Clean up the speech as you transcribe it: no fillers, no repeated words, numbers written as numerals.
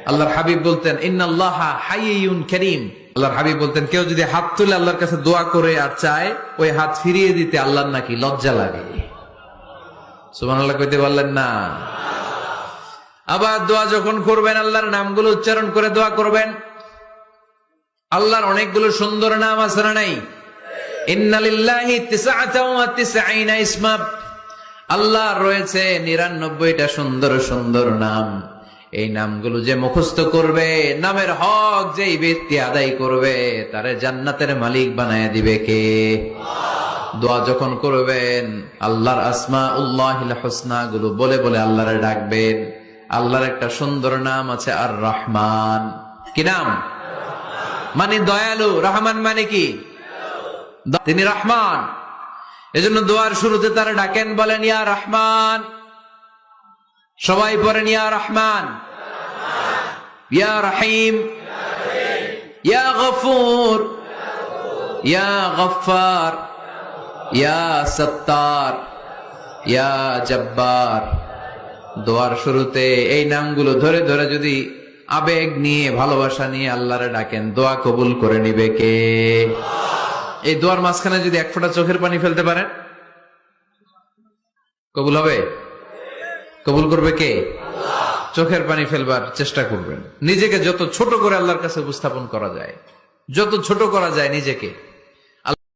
আল্লাহর হাবিব বলতেন ইন্নাল্লাহা হাইয়ুন কারীম। আল্লাহর হাবিব বলতেন কেউ যদি হাত তুলে আল্লাহর কাছে দোয়া করে আর চায় ওই হাত ফিরিয়ে দিতে আল্লাহর নাকি লজ্জা লাগে। সুবহানাল্লাহ কইতে পারলেন না? আবার দোয়া যখন করবেন আল্লাহর নামগুলো উচ্চারণ করে দোয়া করবেন। আল্লাহর অনেকগুলো সুন্দর নাম আছে না নাই? ইন্না লিল্লাহি 99 ইসমা, আল্লাহর রয়েছে 99টা সুন্দর সুন্দর নাম। এই নামগুলো যে মুখস্থ করবে, নামের হক যেই ব্যক্তি আদায় করবে, তারে জান্নাতের মালিক বানায় দিবে কে? দোয়া যখন করবেন আল্লাহর আসমাউল্লাহিল হুসনা গুলো বলে বলে আল্লাহরে ডাকবেন। আল্লাহর একটা সুন্দর নাম আছে আর রহমান। কি নাম? মানে দয়ালু। রহমান মানে কি? তিনি রহমান। এজন্য দোয়ার শুরুতে তারা ডাকেন, বলেন ইয়া রহমান। সবাই পড়েন ইয়া রহমান, ইয়া রহিম, ইয়া গফুর, ইয়া গফফার, ইয়া সত্তার, ইয়া জব্বার। দোয়ার শুরুতে এই নামগুলো ধরে ধরে যদি আবেগ নিয়ে ভালোবাসা নিয়ে আল্লাহরে ডাকেন, দোয়া কবুল করে নিবে কে? এই দোয়ার মাঝখানে যদি এক ফোঁটা চোখের পানি ফেলতে পারেন, কবুল হবে? কবুল করবে কে? চোখের পানি ফেলবার চেষ্টা করবেন। নিজেকে যত ছোট করে আল্লাহর কাছে উপস্থাপন করা যায়, যত ছোট করা যায় নিজেকে,